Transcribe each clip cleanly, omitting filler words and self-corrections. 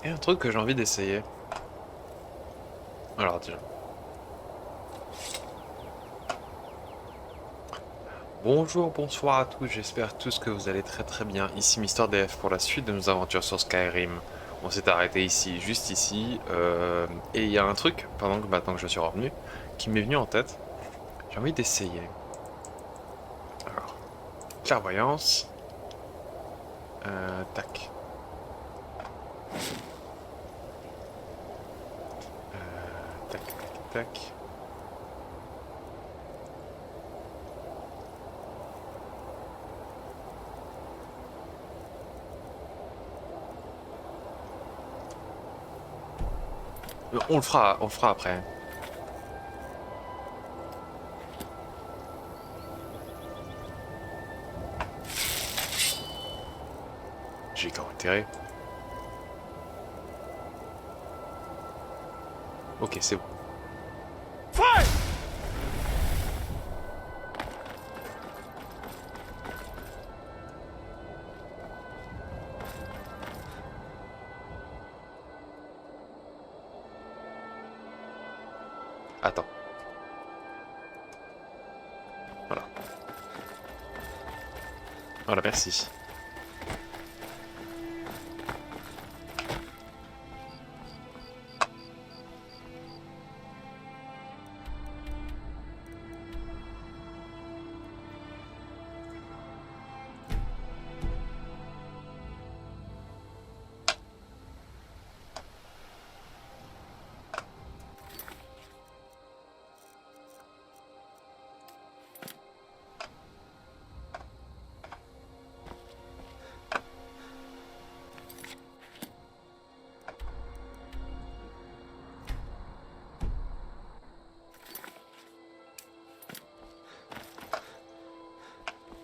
Et un truc que j'ai envie d'essayer. Alors déjà. Bonjour, bonsoir à tous, j'espère tous que vous allez très très bien. Ici Mister DF pour la suite de nos aventures sur Skyrim. On s'est arrêté ici, juste ici, et il y a un truc, pendant que maintenant que je suis revenu, qui m'est venu en tête. J'ai envie d'essayer. Alors, clairvoyance. Tac. Tac, tac, tac. On le fera après. J'ai qu'à enterrer. Ok, c'est bon. Attends. Voilà. Voilà, merci.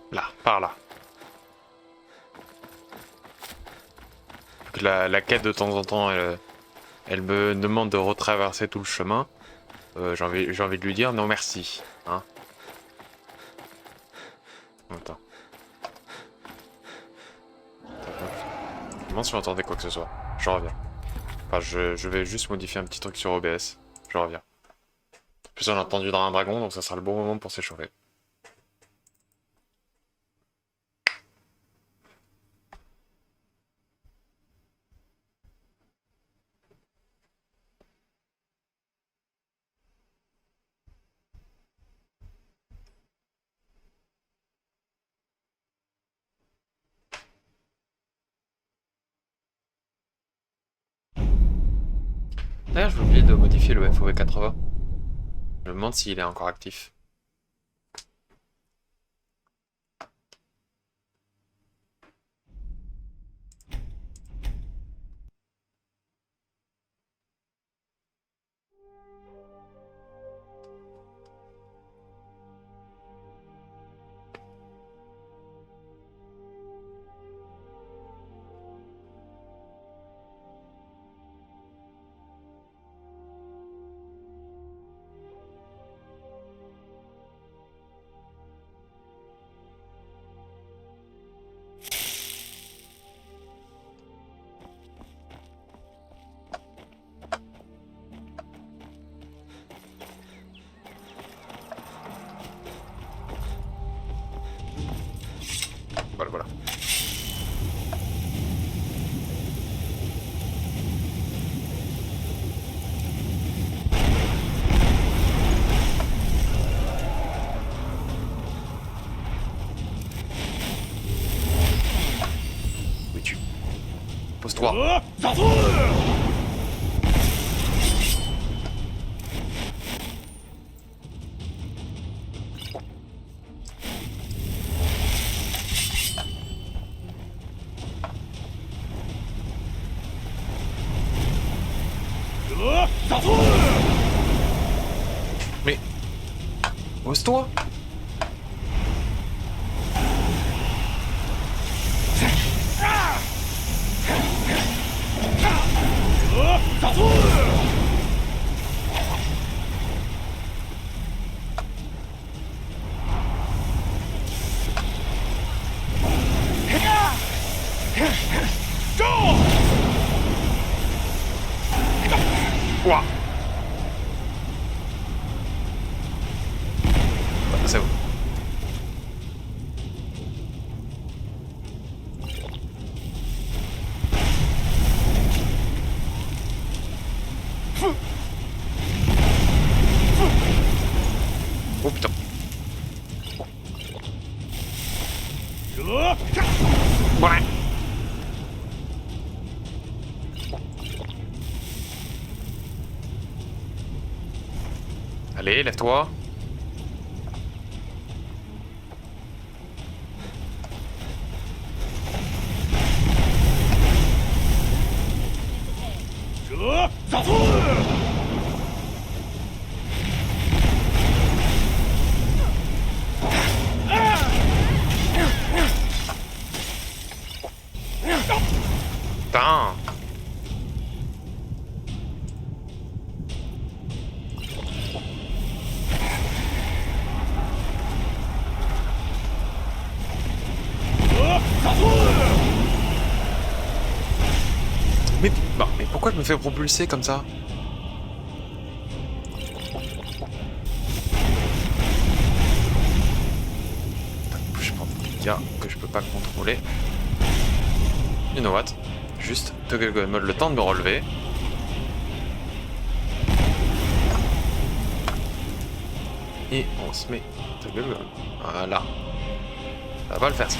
Là, par là. Donc la quête de temps en temps, elle me demande de retraverser tout le chemin. J'ai envie de lui dire non merci. Hein. Attends. Je me demande si j'entendais quoi que ce soit. Je reviens. Enfin, je vais juste modifier un petit truc sur OBS. Je reviens. En plus, on a entendu dans un dragon, donc ça sera le bon moment pour s'échauffer. D'ailleurs, j'ai oublié de modifier le FOV 80. Je me demande s'il est encore actif. Voilà, voilà. Oui, tu. Pose-toi. Mais. Pose-toi. Ouah. C'est bon. Oh putain. Ouais. Allez, lève-toi. Putain. Mais pourquoi je me fais propulser comme ça? Je prends des dégâts que je peux pas contrôler. You know what? Juste toggle gun mode, le temps de me relever. Et on se met toggle gun. Voilà. Ça va le faire ça.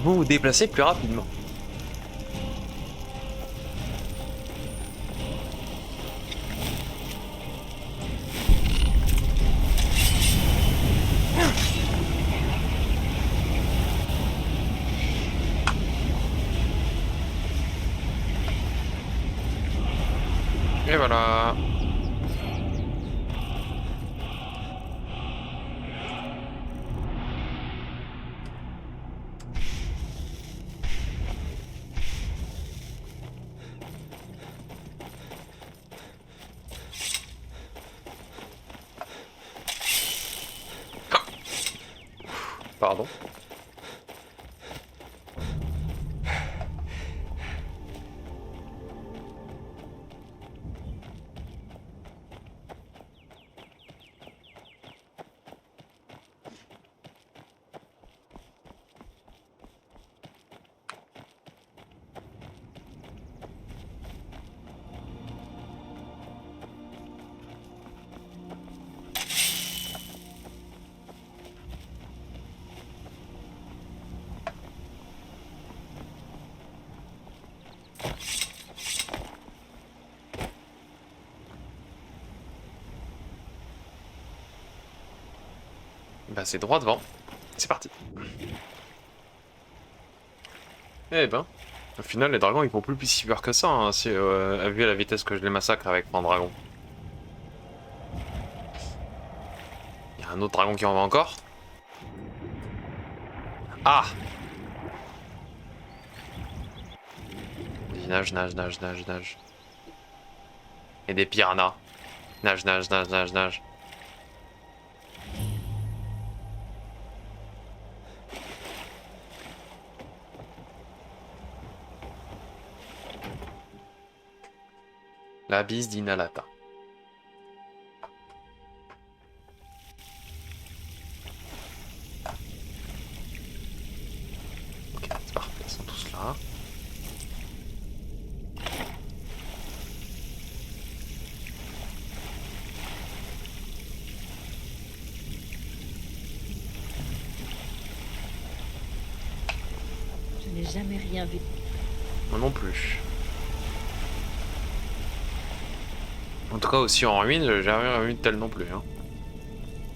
Vous vous déplacez plus rapidement. Et voilà. Pardon. Bah c'est droit devant. C'est parti. Eh ben, au final les dragons ils font plus si peur que ça, hein, si, vu la vitesse que je les massacre avec mon dragon. Il y a un autre dragon qui en va encore. Ah! Vas-y, nage, nage, nage, nage, nage. Et des piranhas. Nage, nage, nage, nage, nage. La bise d'Inalata. Ok, c'est parfait, ils sont tous là. Je n'ai jamais rien vu. Moi non plus. En tout cas, aussi en ruine, j'ai jamais vu de tel non plus. Hein.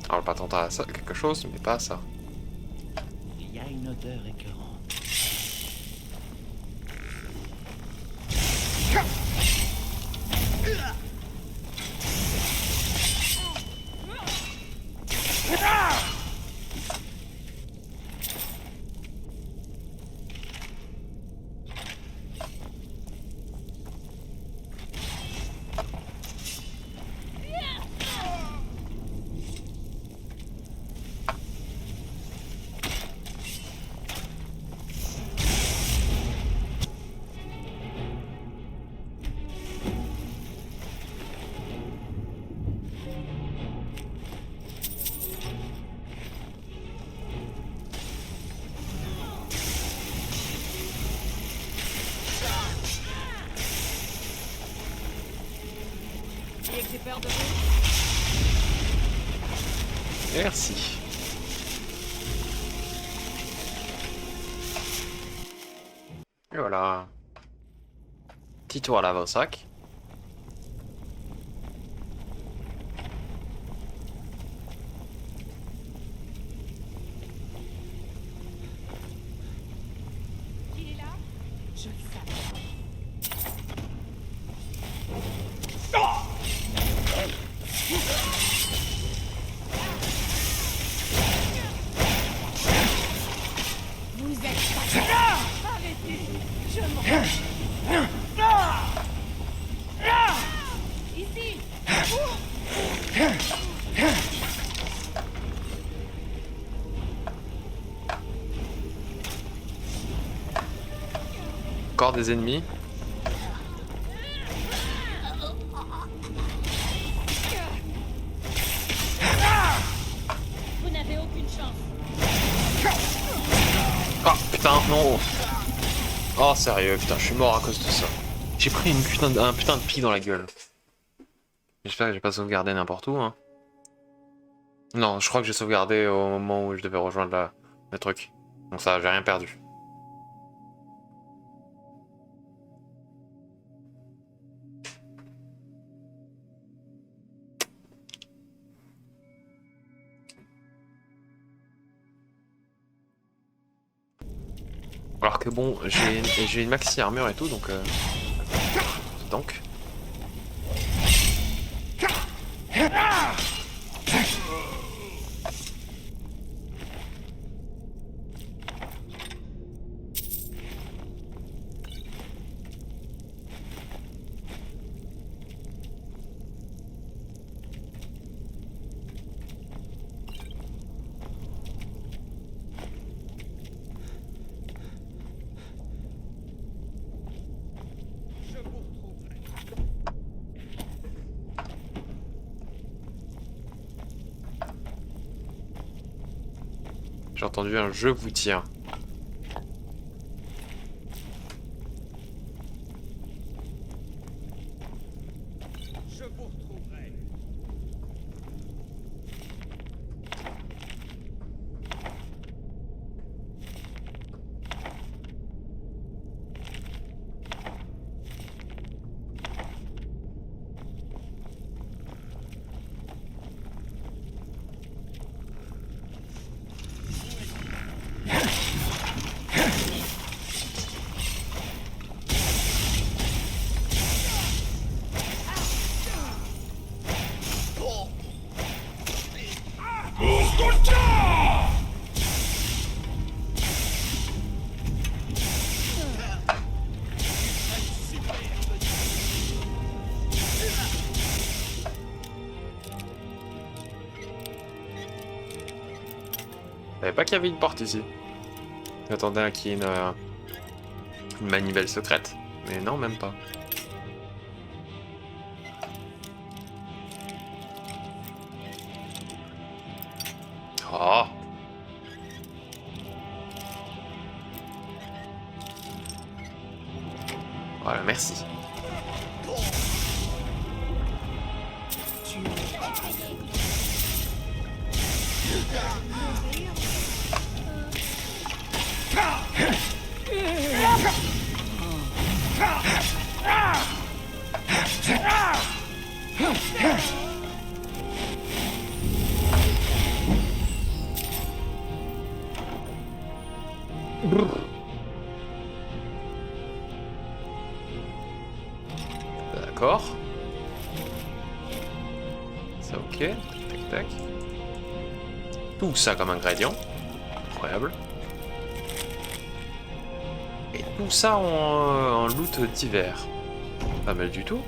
Alors, pas tenter à ça, quelque chose, mais pas à ça. Il y a une odeur écœurante. J'ai peur de vous. Merci. Et voilà. Petit tour à l'avant-sac. Il est là? Je le savais. Vous êtes pas... Arrêtez. Je m'en... Ici. Encore des ennemis. Vous n'avez aucune chance. Ah putain, non. Oh sérieux, putain, je suis mort à cause de ça. J'ai pris un putain de pic dans la gueule. J'espère que j'ai pas sauvegardé n'importe où, hein. Non, je crois que j'ai sauvegardé au moment où je devais rejoindre le truc. Donc ça, j'ai rien perdu. Alors que bon, j'ai une maxi armure et tout, donc. J'ai entendu un je vous tiens. Je vous retrouverai. Je savais pas qu'il y avait une porte ici. J'attendais qu'il y ait une manivelle secrète. Mais non, même pas. Oh! Voilà, merci. D'accord. C'est ok. Tac, tac. Tout ça comme ingrédient. Incroyable. Et tout ça en loot divers. Pas mal du tout.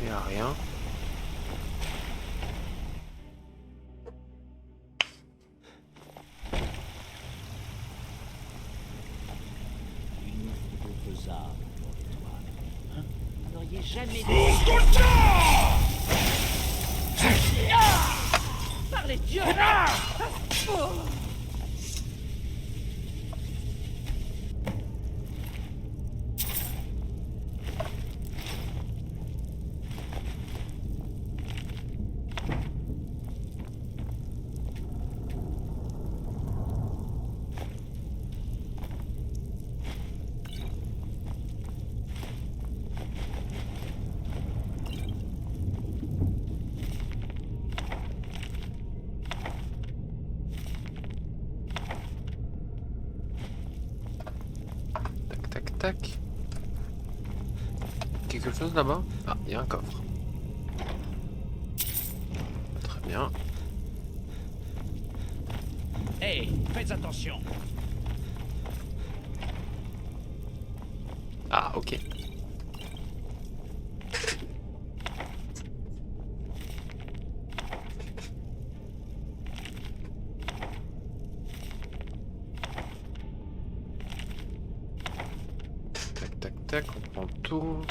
Y a rien. Il nous faut d'autres armes pour l'étoile. Hein? Vous n'auriez jamais par les dieux. Tac, tac, tac. Quelque chose là-bas? Ah, il y a un coffre. Très bien. Hé, faites attention. Ah, ok. Tac, tac, tac, on prend tout.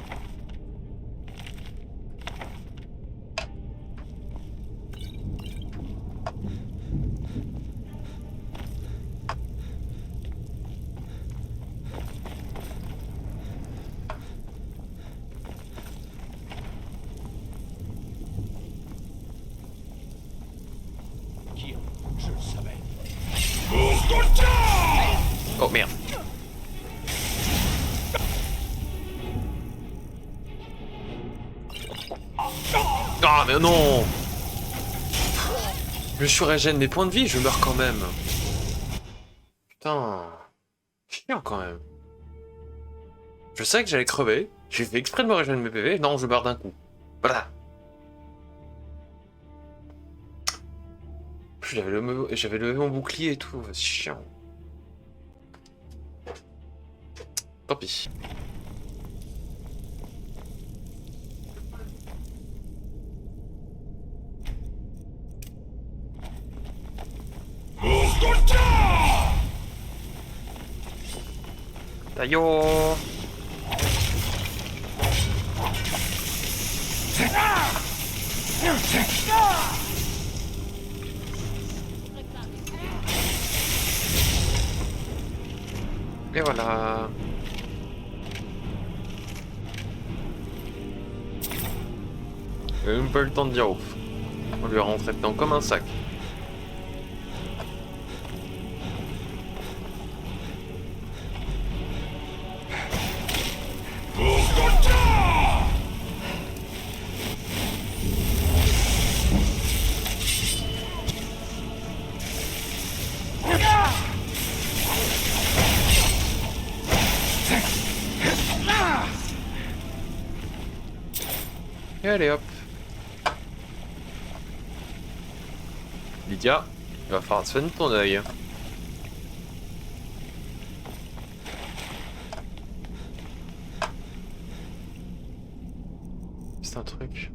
Kir, je le savais. Oh merde. Ah mais non! Je surrégène mes points de vie, je meurs quand même. Putain. Chiant quand même. Je sais que j'allais crever. J'ai fait exprès de me régénérer mes PV. Non, je meurs d'un coup. Voilà. J'avais levé mon bouclier et tout. C'est chiant. Tant pis. Taillot. Et voilà. Il a même pas eu le temps de dire ouf. On lui a rentré dedans comme un sac. Et allez hop. Lydia, il va falloir te soigner ton œil. C'est un truc.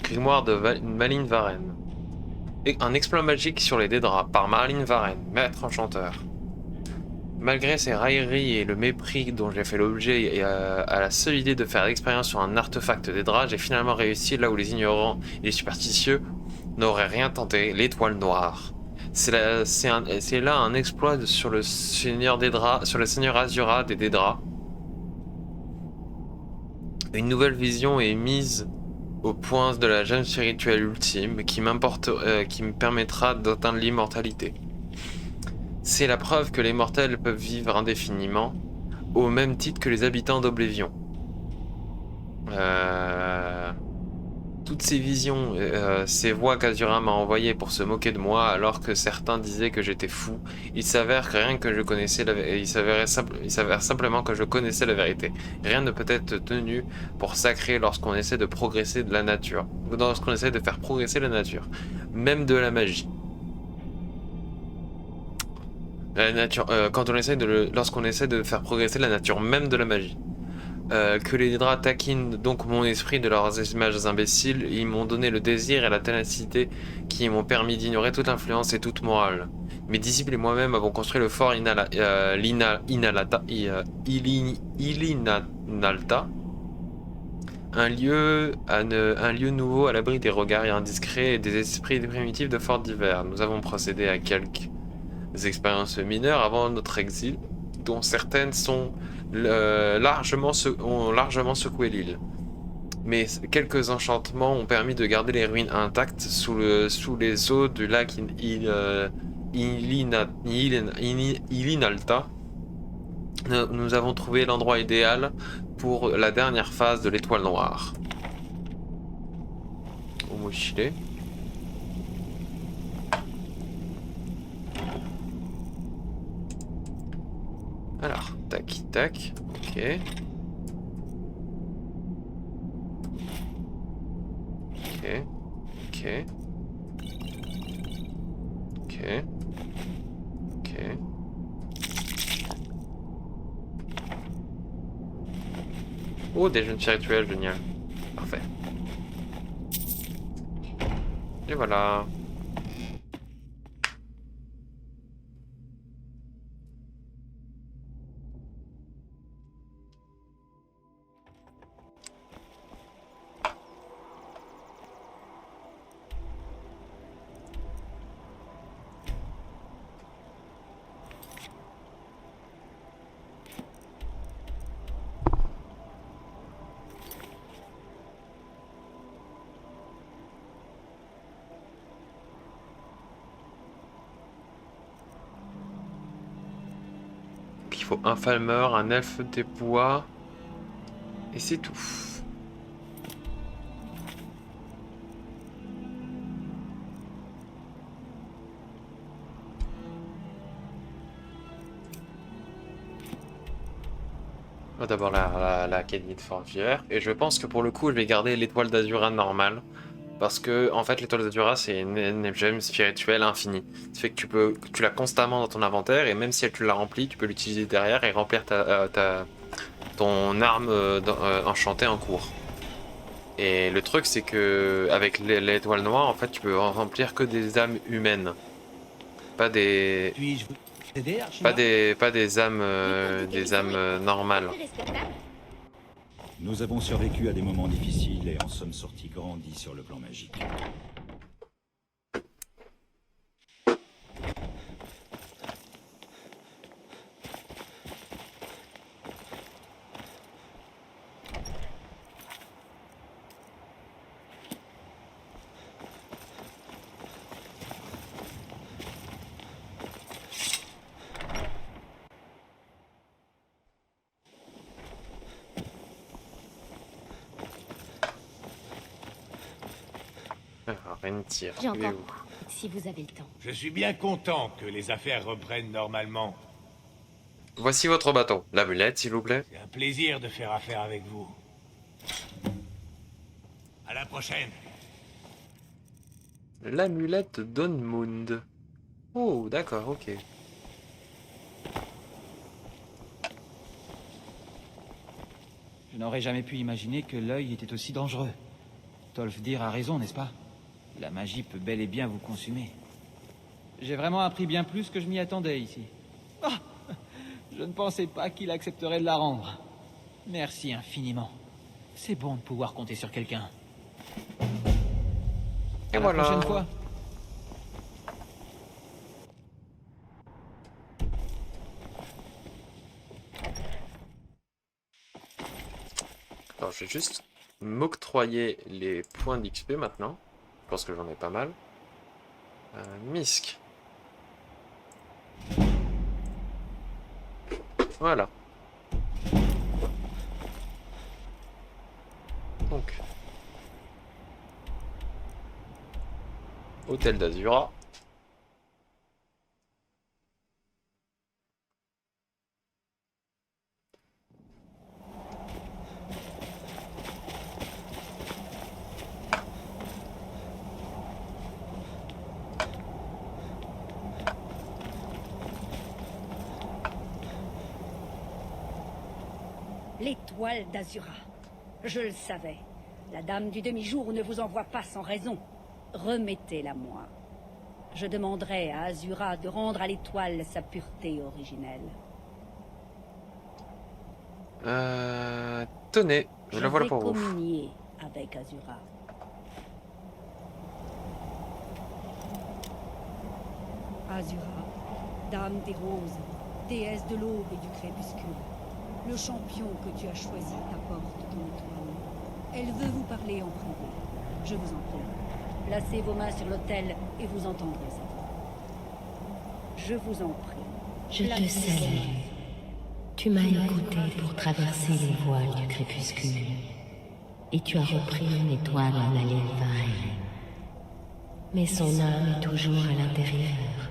Grimoire de Malyn Varen. Un exploit magique sur les Dédras par Malyn Varen, maître enchanteur. Malgré ses railleries et le mépris dont j'ai fait l'objet et à la seule idée de faire l'expérience sur un artefact Dédras, j'ai finalement réussi là où les ignorants et les superstitieux n'auraient rien tenté, l'étoile noire. C'est là un exploit sur le seigneur Dédras, sur le seigneur Azura des Dédras. Une nouvelle vision est mise au point de la gemme spirituelle ultime qui me permettra d'atteindre l'immortalité. C'est la preuve que les mortels peuvent vivre indéfiniment, au même titre que les habitants d'Oblivion. toutes ces visions, ces voix qu'Azura m'a envoyées pour se moquer de moi, alors que certains disaient que j'étais fou, il s'avère que rien que je connaissais il s'avère simplement que je connaissais la vérité. Rien ne peut être tenu pour sacré lorsqu'on essaie de progresser de la nature, lorsqu'on essaie de faire progresser la nature, même de la magie. La nature, lorsqu'on essaie de faire progresser la nature, même de la magie. Que les Hydra taquinent donc mon esprit de leurs images imbéciles, ils m'ont donné le désir et la ténacité qui m'ont permis d'ignorer toute influence et toute morale. Mes disciples et moi-même avons construit le fort Ilinalta, un lieu nouveau à l'abri des regards indiscrets et des esprits primitifs de forts divers. Nous avons procédé à quelques expériences mineures avant notre exil, dont certaines ont largement secoué l'île. Mais quelques enchantements ont permis de garder les ruines intactes sous les eaux du lac Ilinalta. Nous avons trouvé l'endroit idéal pour la dernière phase de l'étoile noire. Omochile. Alors, tac, tac, ok. Ok, ok. Ok. Ok. Oh, des jeunes spirituels, génial. Parfait. Et voilà. Il faut un falmer, un elfe des bois. Et c'est tout. On va d'abord la Académie de Forvière. Et je pense que pour le coup, je vais garder l'étoile d'Azura normale. Parce que, en fait, l'étoile d'Azura, c'est une gemme spirituelle infinie. Ça fait que tu l'as constamment dans ton inventaire, et même si tu l'as remplie, tu peux l'utiliser derrière et remplir ton arme enchantée en cours. Et le truc, c'est que avec l'étoile noire, en fait, tu peux en remplir que des âmes humaines. Pas des... Puis-je vous aider, Pas des âmes, normales. Nous avons survécu à des moments difficiles et en sommes sortis grandis sur le plan magique. Rentir, J'ai il est encore où? pas, si vous avez le temps. Je suis bien content que les affaires reprennent normalement. Voici votre bateau. L'amulette, s'il vous plaît. C'est un plaisir de faire affaire avec vous. À la prochaine. L'amulette d'Onmund. Oh, d'accord, ok. Je n'aurais jamais pu imaginer que l'œil était aussi dangereux. Tolfdir a raison, n'est-ce pas? La magie peut bel et bien vous consumer. J'ai vraiment appris bien plus que je m'y attendais ici. Ah, je ne pensais pas qu'il accepterait de la rendre. Merci infiniment. C'est bon de pouvoir compter sur quelqu'un. Et À la voilà. prochaine fois. Alors, je vais juste m'octroyer les points d'XP maintenant. Je pense que j'en ai pas mal. Misk. Voilà. Donc. Hôtel d'Azura. L'étoile d'Azura. Je le savais. La dame du demi-jour ne vous envoie pas sans raison. Remettez-la moi. Je demanderai à Azura de rendre à l'étoile sa pureté originelle. Tenez, je la voilà pour vais vous. communier avec Azura. Azura, dame des roses, déesse de l'aube et du crépuscule. Le champion que tu as choisi t'apporte ton étoile. Elle veut vous parler en privé. Je vous en prie. Placez vos mains sur l'autel et vous entendrez sa voix. Je vous en prie. Je te salue. Tu m'as écouté pour traverser les voiles du crépuscule. Et tu as repris une étoile en Alilvaï. Mais son âme est toujours à l'intérieur,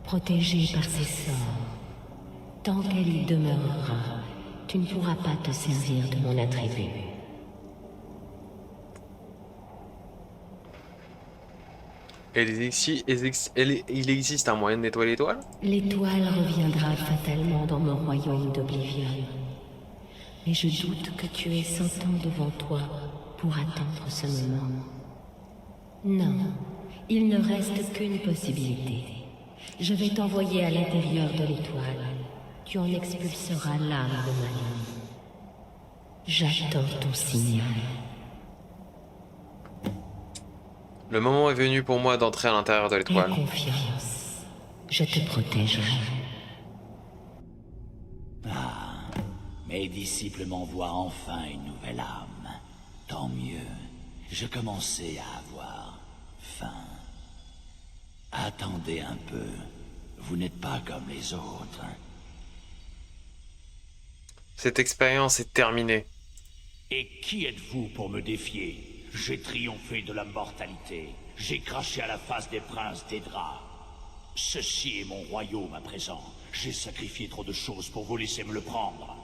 protégée par ses sorts. Tant qu'elle y demeurera, tu ne pourras pas te servir de mon attribut. Il existe un moyen de nettoyer l'étoile? L'étoile reviendra fatalement dans mon royaume d'Oblivion. Mais je doute que tu aies 100 ans devant toi pour attendre ce moment. Non, il ne reste qu'une possibilité. Je vais t'envoyer à l'intérieur de l'étoile. Tu en expulseras l'âme de ma vie. J'attends ton signal. Le moment est venu pour moi d'entrer à l'intérieur de Aie l'étoile. confiance. Je te protégerai. Mes disciples m'envoient enfin une nouvelle âme. Tant mieux. Je commençais à avoir faim. Attendez un peu. Vous n'êtes pas comme les autres. Cette expérience est terminée. Et qui êtes-vous pour me défier? J'ai triomphé de la mortalité. J'ai craché à la face des princes d'Edra. Ceci est mon royaume à présent. J'ai sacrifié trop de choses pour vous laisser me le prendre.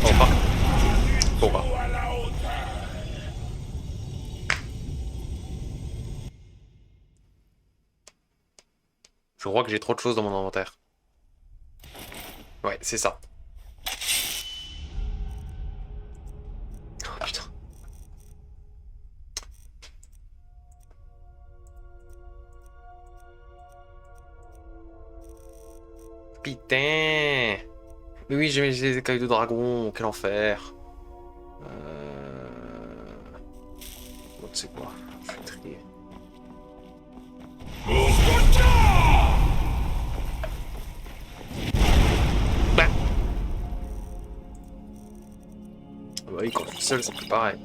Oh, pas. Oh, pas. Je crois que j'ai trop de choses dans mon inventaire. Ouais, c'est ça. Oh putain. Putain. Mais oui, j'ai les écailles de dragon, quel enfer. Bon, tu sais quoi, je vais trier. Bah. Bah oui, quand je suis seul, c'est plus pareil.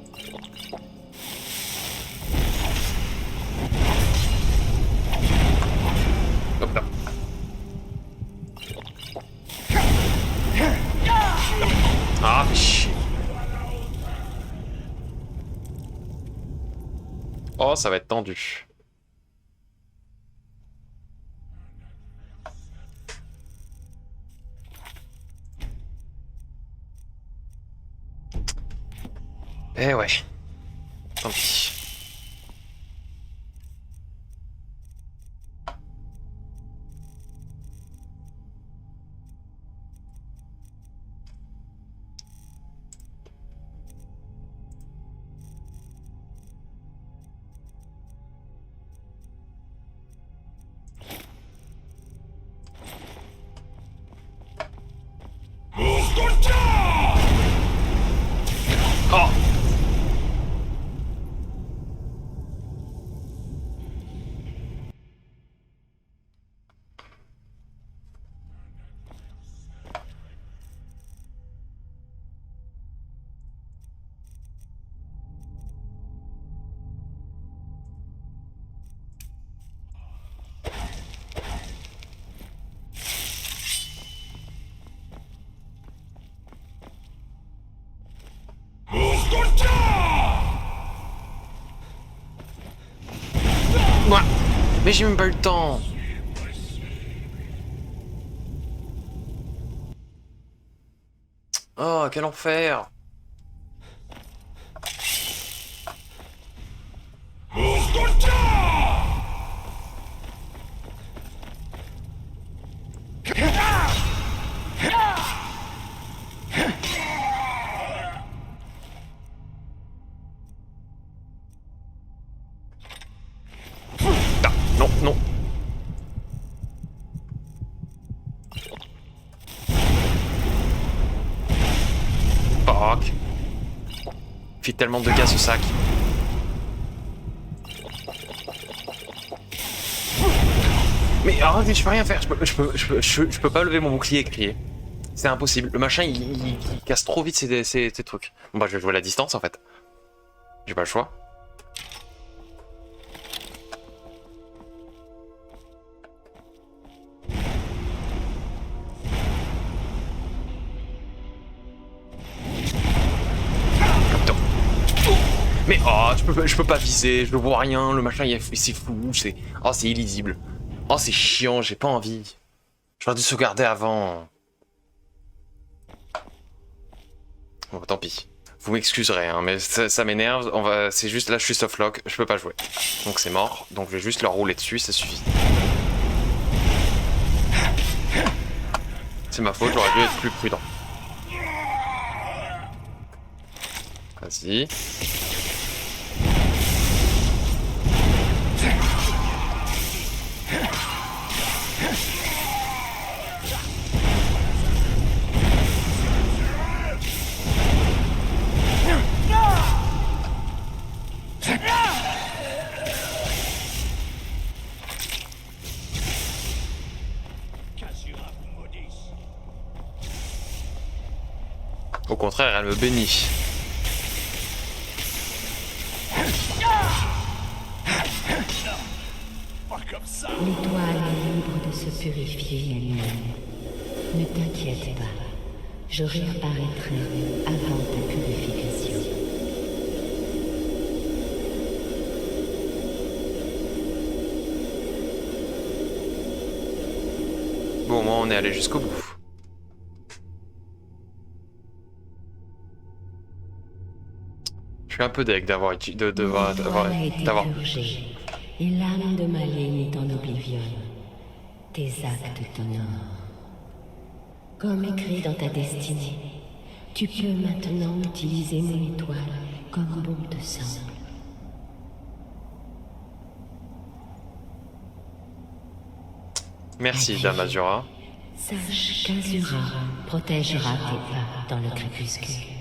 Hop là. Ah, chier. Oh, ça va être tendu. Eh ouais. Tant pis. Oh! Mais j'ai même pas eu le temps. Oh, quel enfer. Ah, non, non. Fuck. Il fait tellement de dégâts ce sac. Mais arrête, mais je peux rien faire. Je peux pas lever mon bouclier et crier. C'est impossible. Le machin, il casse trop vite ces trucs. Bon bah je vais jouer à la distance en fait. J'ai pas le choix. Capteur. Mais oh, je peux pas viser, je vois rien, le machin c'est flou, c'est illisible. Oh c'est chiant, j'ai pas envie. J'aurais dû sauvegarder avant. Bon, tant pis. Vous m'excuserez, hein, mais ça m'énerve. C'est juste là, je suis softlock, je peux pas jouer. Donc c'est mort. Donc je vais juste leur rouler dessus, ça suffit. C'est ma faute, j'aurais dû être plus prudent. Vas-y. Au contraire, elle me bénit. L'étoile est libre de se purifier elle-même. Ne t'inquiète pas, je réapparaîtrai avant ta purification. Bon, moi on est allé jusqu'au bout. Je suis un peu deg d'avoir L'étoile a été purgée, et l'âme de ma ligne est en oblivion. Tes actes t'honorent. Comme écrit dans ta destinée, tu peux maintenant utiliser mon étoile comme bon te semble. Merci, Dame Azura. Sache qu'Azura protégera tes pas dans le crépuscule.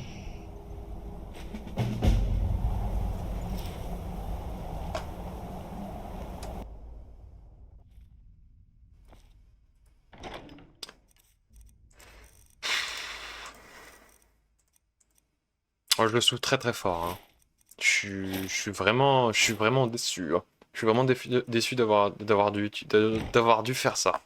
Oh, je le souffre très très fort. Hein. Je suis vraiment déçu. Hein. Je suis vraiment déçu d'avoir dû faire ça.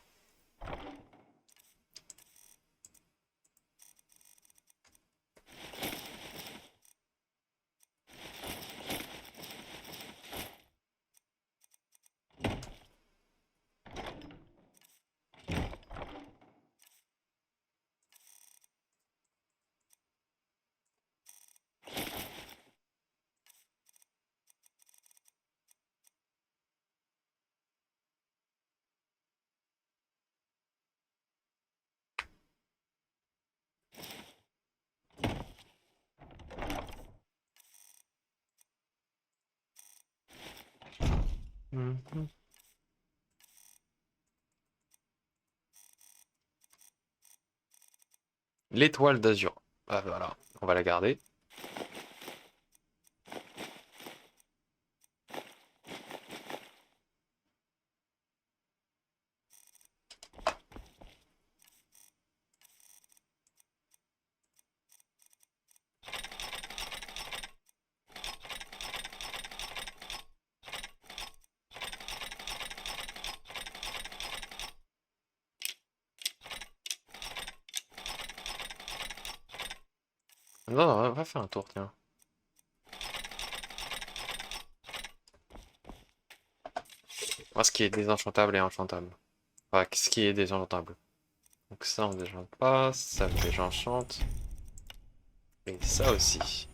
Mhm. L'étoile d'Azur. Ah voilà, on va la garder. Non, non, on va faire un tour, tiens. Voir ce qui est désenchantable et enchantable. Enfin, ce qui est désenchantable. Donc ça on désenchante pas, ça me désenchante. Et ça aussi.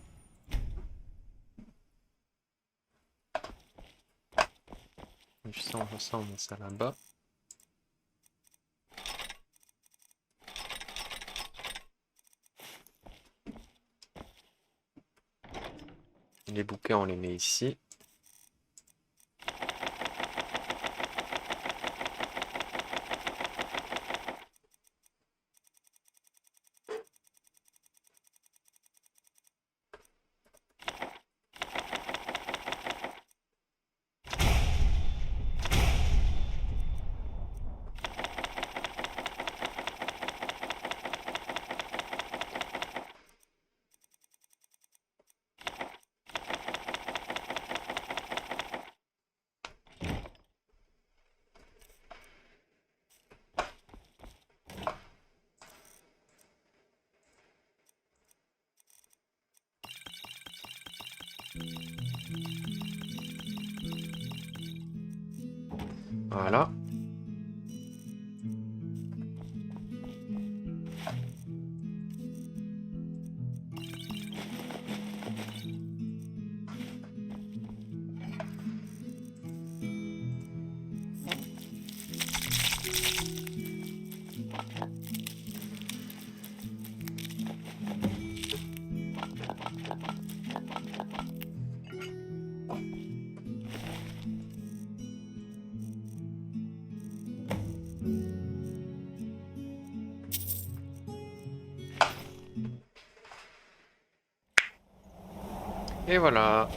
Ça, on met ça là-bas. Les bouquets, on les met ici. Voilà. Et voilà.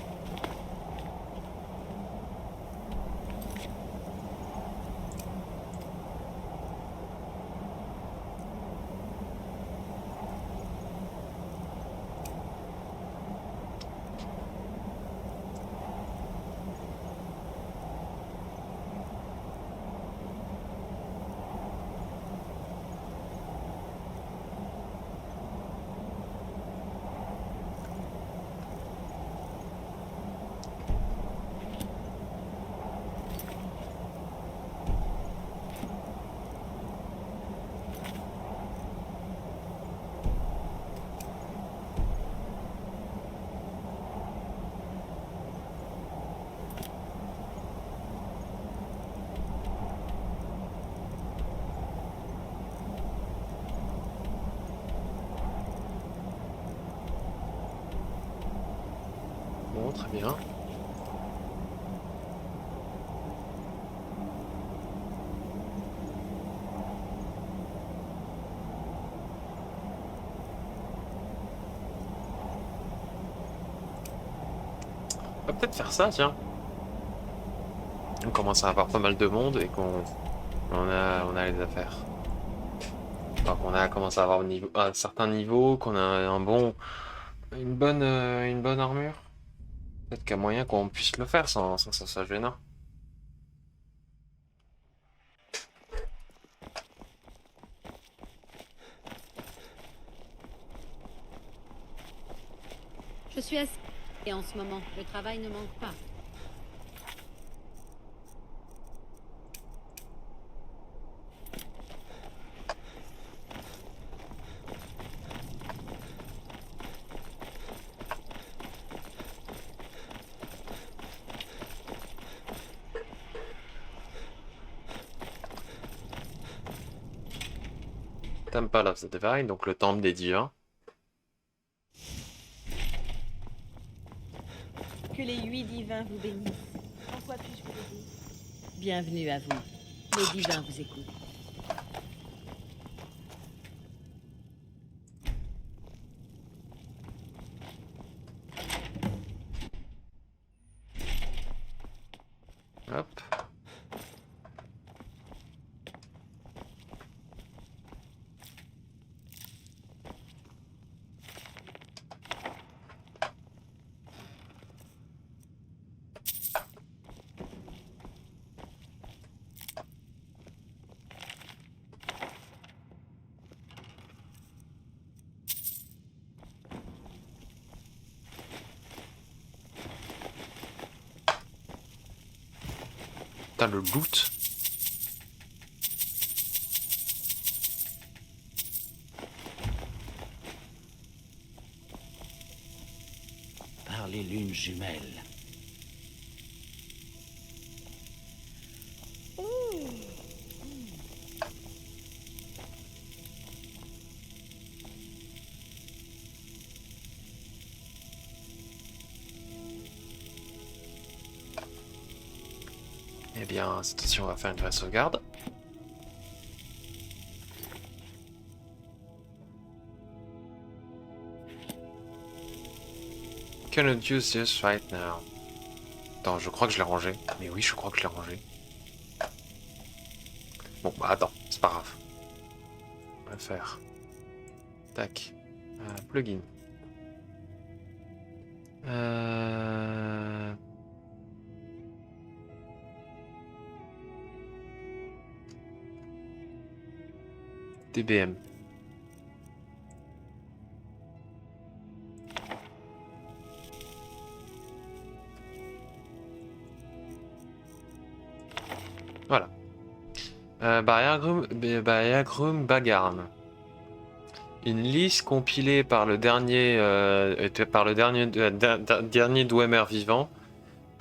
Bon, très bien. On va peut-être faire ça, tiens. On commence à avoir pas mal de monde et qu'on a les affaires. Enfin, qu'on a commencé à avoir un certain niveau, qu'on a une bonne armure. Peut-être qu'il y a moyen qu'on puisse le faire sans que ça soit gênant. Je suis assez et en ce moment, le travail ne manque pas. Temple of the Divine, donc le temple des divins. Que les 8 divins vous bénissent. En quoi puis-je vous aider? Bienvenue à vous. Les divins vous écoutent. Hop. Putain, le loot. Par les lunes jumelles. Eh bien, attention, on va faire une vraie sauvegarde. Cannot use this right now. Attends, je crois que je l'ai rangé. Mais oui, je crois que je l'ai rangé. Bon, bah attends, c'est pas grave. On va faire. Tac. Plugin. DBM. Voilà. Barriagrum Bagarn. Une liste compilée par le dernier, dernier Dwemer vivant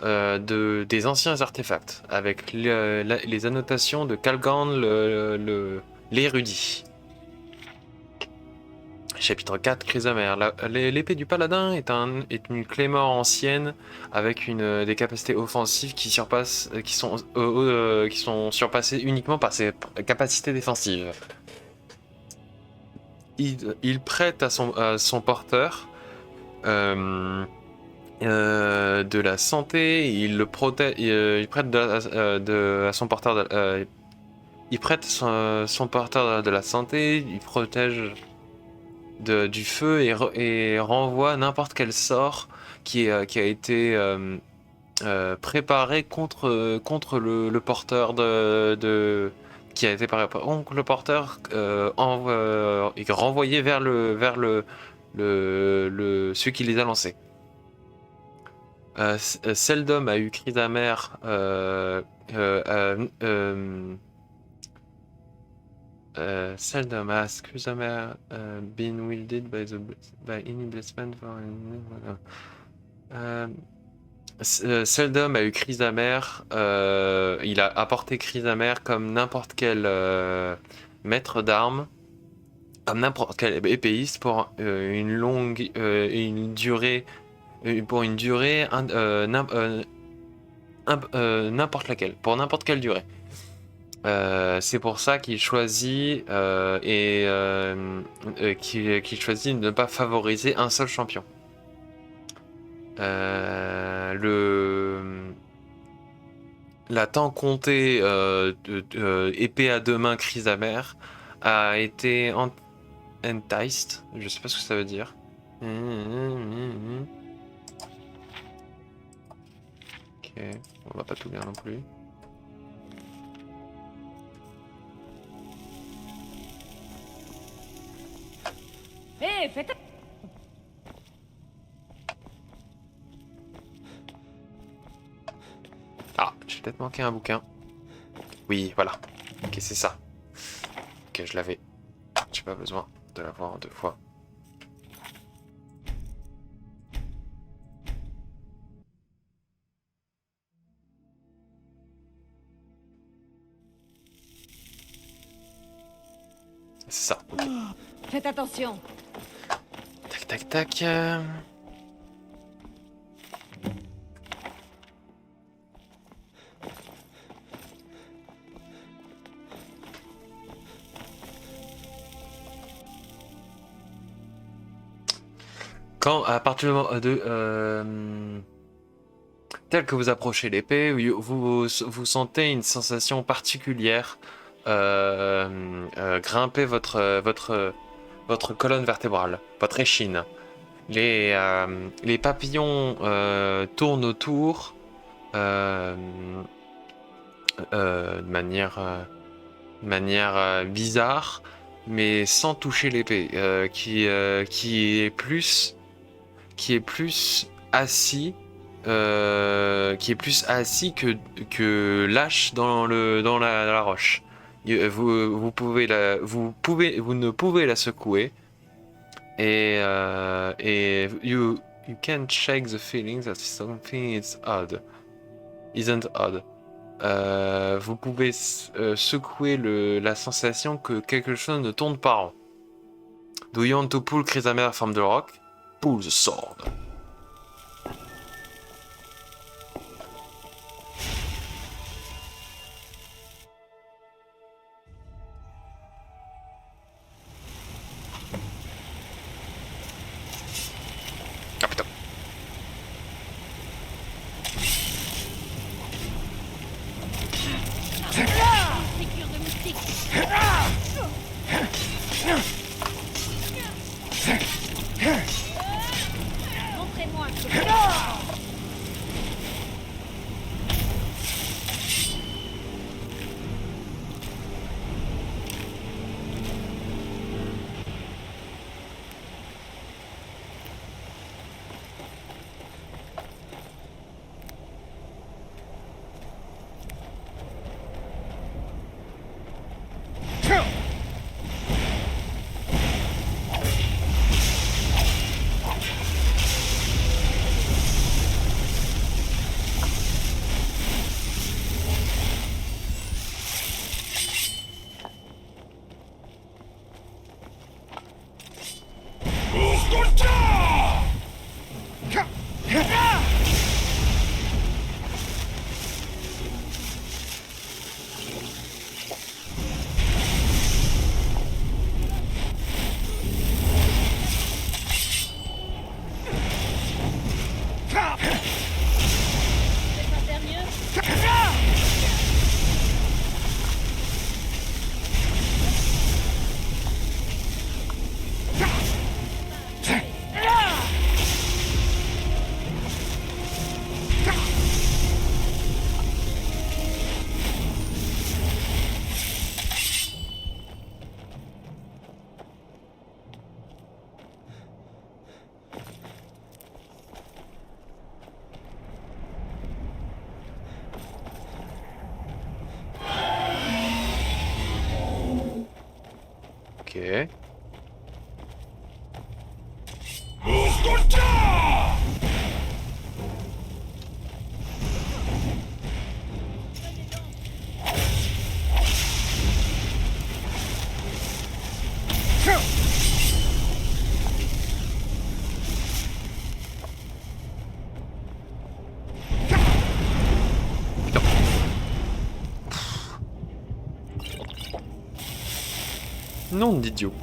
des anciens artefacts, avec les annotations de Calgan l'érudit. Chapitre 4, Chrysamère. L'épée du paladin est une claymore ancienne avec des capacités offensives qui sont surpassées uniquement par ses capacités défensives. Il prête à son porteur de la santé, il le protège, il prête à son porteur il prête son porteur de la santé, il protège du feu et renvoie n'importe quel sort qui a été préparé contre le porteur qui a été préparé contre le porteur et renvoyé vers celui qui les a lancés. Seldom a eu Chrysamère seldom has Chrysamère been wielded by any blessman for Seldom a eu Chrysamère, il a apporté Chrysamère comme n'importe quel maître d'armes, comme n'importe quel épéiste pour une longue une durée n'importe laquelle, pour n'importe quelle durée. C'est pour ça qu'il choisit qu'il choisit de ne pas favoriser un seul champion. La tant comptée épée à deux mains Chrysamère a été enticed, je sais pas ce que ça veut dire. Ok, on va pas tout lire non plus. Hé, faites... Ah, j'ai peut-être manqué un bouquin. Oui, voilà. Ok, c'est ça. Ok, je l'avais. J'ai pas besoin de l'avoir deux fois. C'est ça, ok. Faites attention. Tac, tac, tac. Quand, à partir de tel que vous approchez l'épée, vous sentez une sensation particulière grimper votre colonne vertébrale, votre échine. Les papillons tournent autour de manière bizarre, mais sans toucher l'épée, qui est plus assis qui est plus assis que lâche dans la roche. Vous ne pouvez la secouer et you can shake the feeling that something isn't odd. Vous pouvez secouer la sensation que quelque chose ne tourne pas rond. Do you want to pull Chrysamere from the rock? Pull the sword. Ah putain. Piqûre de moustique. Montrez-moi. Ok. Nom d'idiot.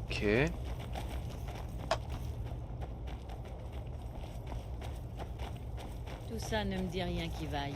Ok. Tout ça ne me dit rien qui vaille.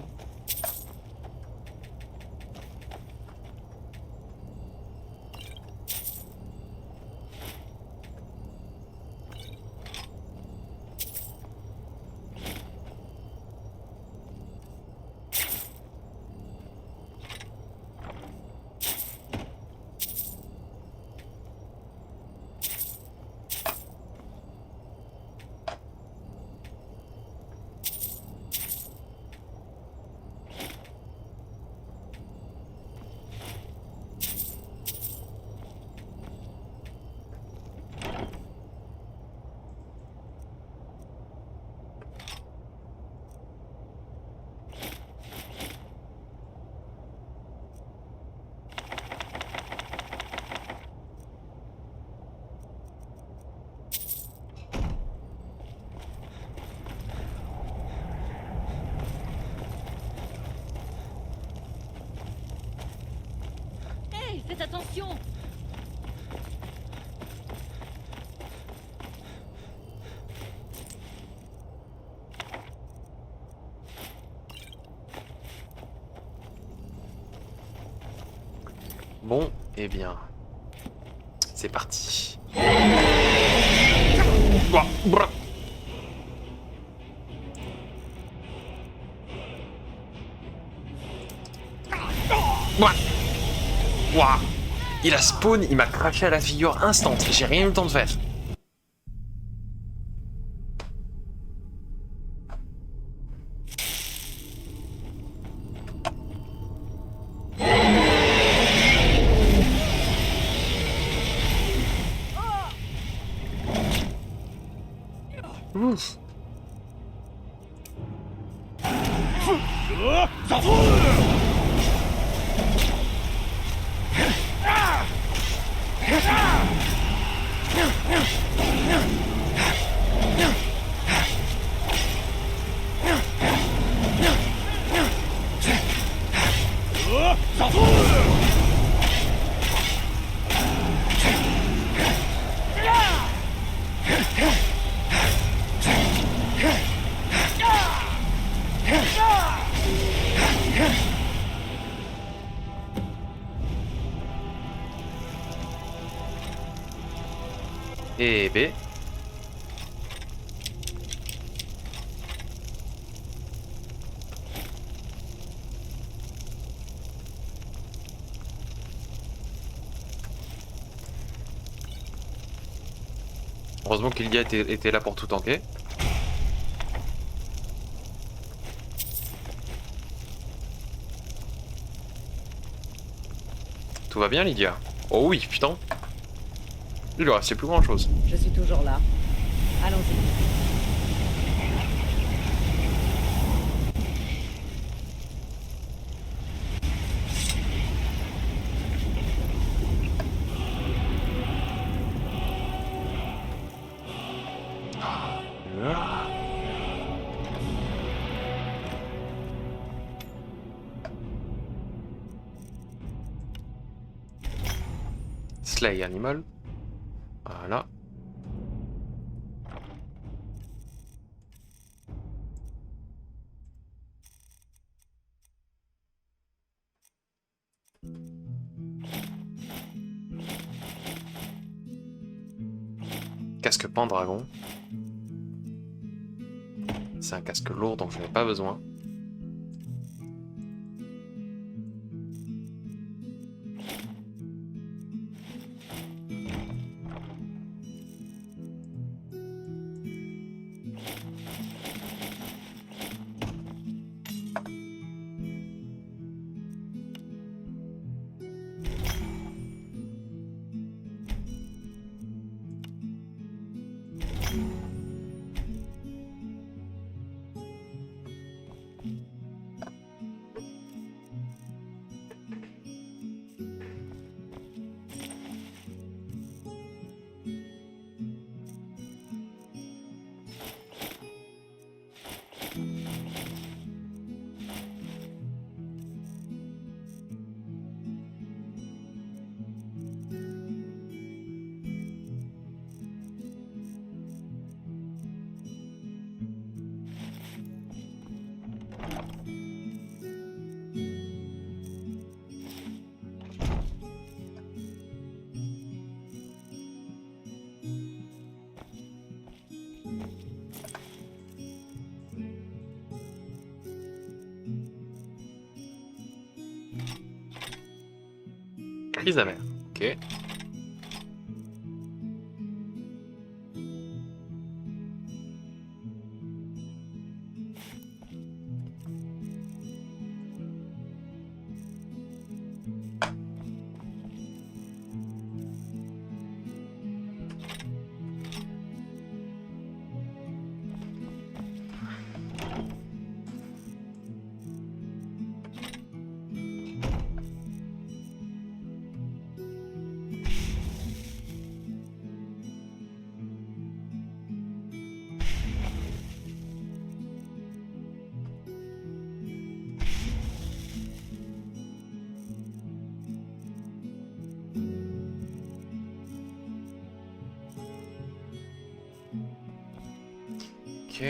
pression. Bon, eh bien, c'est parti. Ouah, brr. Ouah. Ouah. Il a spawn, il m'a craché à la figure instant, j'ai rien eu le temps de faire. Ouf. Et B. Heureusement qu'Ilya était là pour tout tanker. Tout va bien, Lydia? Oh oui, putain. Il lui restait plus grand chose. Je suis toujours là. Allons-y. Slay animal. Voilà. Casque Pendragon. C'est un casque lourd dont je n'ai pas besoin. Crise amère. Ok. Ok.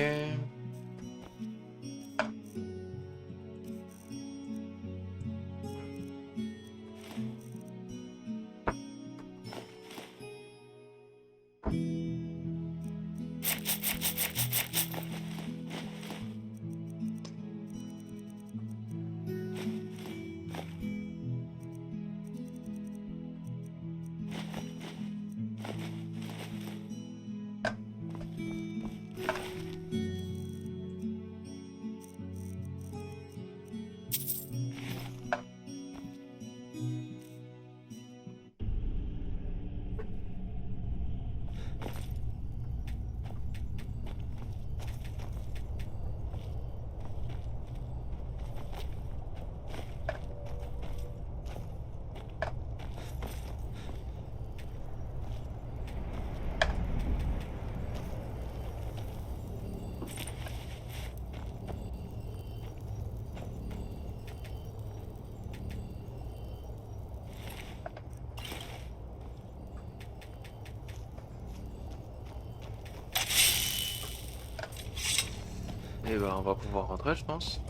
Et ben on va pouvoir rentrer je pense.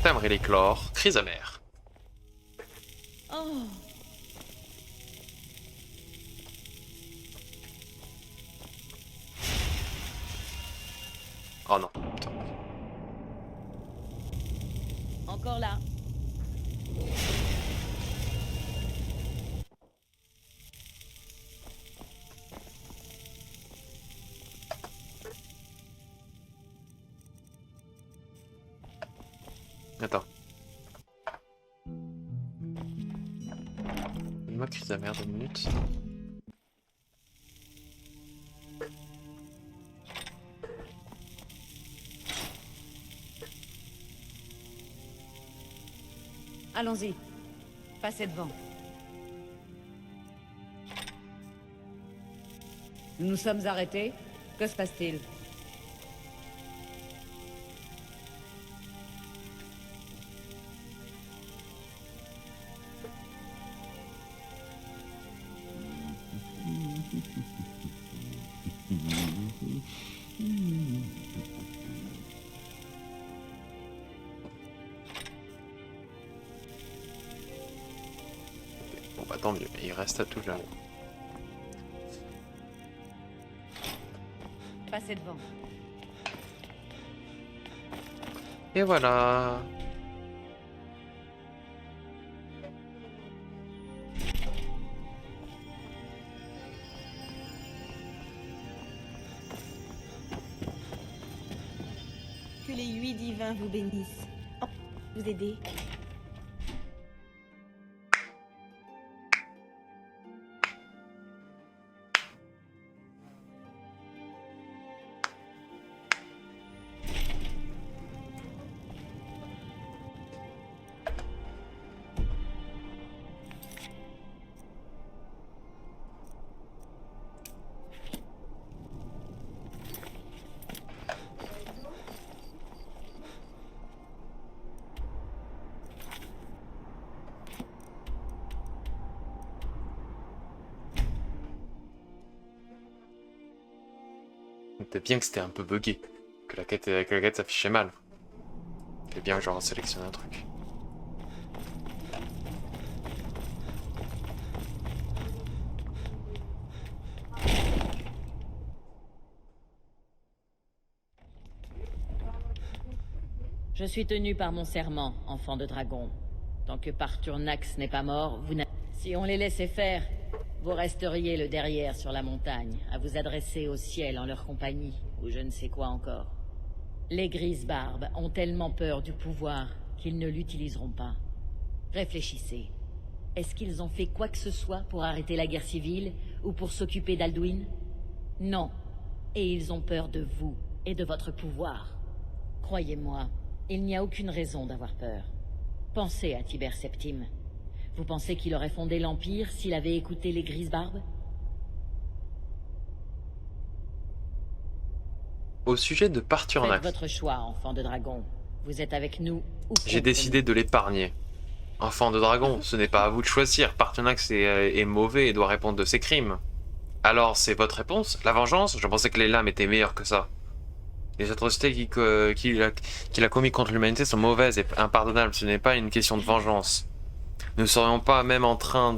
Tamrilichlore, crise amère. Oh, Oh non, putain. encore là. Attends. Donne-moi crise amère 2 minutes. Allons-y. Passez devant. Nous nous sommes arrêtés. Que se passe-t-il? Bon bah tant mieux, il reste à tout là. Passez devant. Et voilà. Que les 8 divins vous bénissent. Oh, vous aider. C'était bien que c'était un peu buggé, que la quête s'affichait mal. C'est bien que j'aurais sélectionné un truc. Je suis tenu par mon serment, enfant de dragon. Tant que Parturnax n'est pas mort, vous n'avez... Si on les laissait faire, vous resteriez le derrière sur la montagne, à vous adresser au ciel en leur compagnie, ou je ne sais quoi encore. Les Grises-Barbes ont tellement peur du pouvoir qu'ils ne l'utiliseront pas. Réfléchissez. Est-ce qu'ils ont fait quoi que ce soit pour arrêter la guerre civile, ou pour s'occuper d'Alduin? Non. Et ils ont peur de vous, et de votre pouvoir. Croyez-moi, il n'y a aucune raison d'avoir peur. Pensez à Tiber Septime. Vous pensez qu'il aurait fondé l'Empire s'il avait écouté les Grises-Barbes? Au sujet de Faites Parturnax, votre choix, enfant de dragon. Vous êtes avec nous ou j'ai contre décidé nous. de l'épargner. Enfant de dragon, ce n'est pas à vous de choisir. Parthenax est mauvais et doit répondre de ses crimes. Alors, c'est votre réponse? La vengeance? Je pensais que les lames étaient meilleures que ça. Les atrocités qu'il a commis contre l'humanité sont mauvaises et impardonnables. Ce n'est pas une question de vengeance. Nous serions pas même en train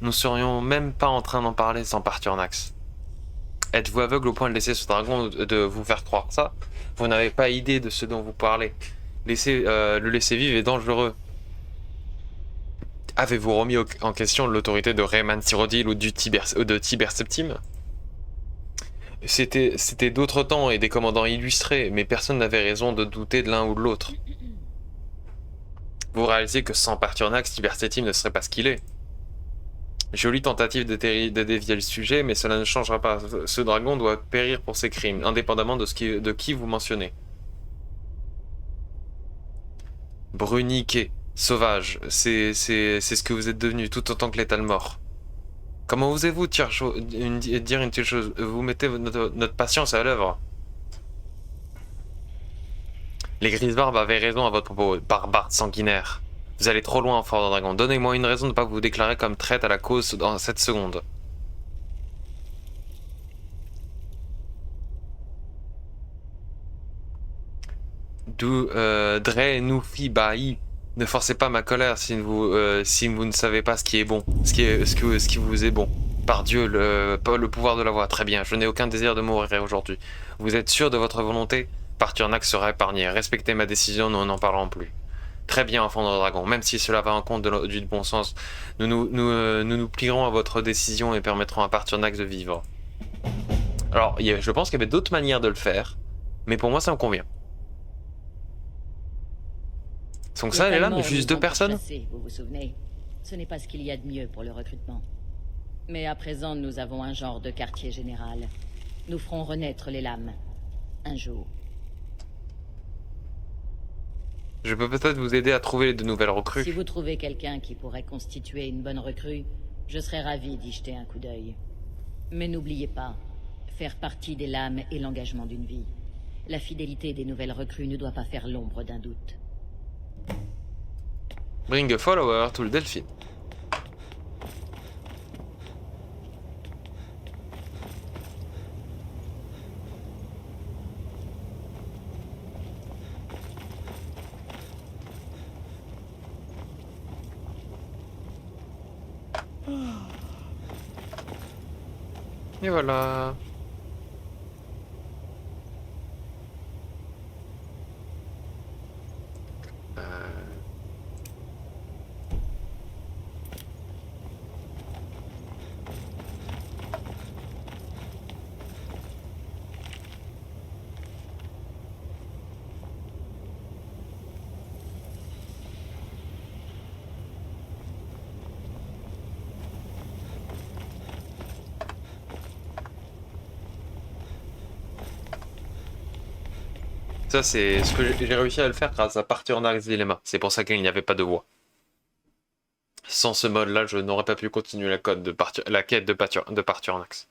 Nous serions même pas en train d'en parler sans Parturnax. Êtes-vous aveugle au point de laisser ce dragon de vous faire croire ça? Vous n'avez pas idée de ce dont vous parlez. Le laisser vivre est dangereux. Avez-vous remis en question l'autorité de Rayman Cyrodiil ou de Tiber Septime? C'était d'autres temps et des commandants illustrés, mais personne n'avait raison de douter de l'un ou de l'autre. Vous réalisez que sans Parturnax, Tiber Septime ne serait pas ce qu'il est. Jolie tentative de dévier le sujet, mais cela ne changera pas. Ce dragon doit périr pour ses crimes, indépendamment de qui vous mentionnez. Bruniqué, sauvage, c'est ce que vous êtes devenu, tout autant que l'étal mort. Comment osez-vous dire une telle chose? Vous mettez notre patience à l'œuvre. Les Grisbarbes avaient raison à votre propos, barbares sanguinaires. Vous allez trop loin, Enfant de Dragon. Donnez-moi une raison de ne pas vous déclarer comme traître à la cause dans cette seconde. Dre Nufi Bai. Ne forcez pas ma colère si vous ne savez pas ce qui est bon, ce qui vous est bon. Par Dieu, le pouvoir de la voix. Très bien, je n'ai aucun désir de mourir aujourd'hui. Vous êtes sûr de votre volonté? Parturnax sera épargné. Respectez ma décision, nous n'en parlerons plus. Très bien, enfant de dragon. Même si cela va en compte du bon sens, nous nous plierons à votre décision et permettrons à Parturnax de vivre. Alors, je pense qu'il y avait d'autres manières de le faire, mais pour moi, ça me convient. Donc ça, elle est là, mais juste 2 personnes. Vous vous souvenez? Ce n'est pas ce qu'il y a de mieux pour le recrutement. Mais à présent, nous avons un genre de quartier général. Nous ferons renaître les lames. Un jour. Je peux peut-être vous aider à trouver de nouvelles recrues. Si vous trouvez quelqu'un qui pourrait constituer une bonne recrue, je serais ravi d'y jeter un coup d'œil. Mais n'oubliez pas, faire partie des lames est l'engagement d'une vie. La fidélité des nouvelles recrues ne doit pas faire l'ombre d'un doute. Bring a follower to le Delphine. Et voilà. Ça, c'est ce que j'ai réussi à le faire grâce à Parturnax Dilemma. C'est pour ça qu'il n'y avait pas de voix. Sans ce mode-là, je n'aurais pas pu continuer la quête de Parturnax.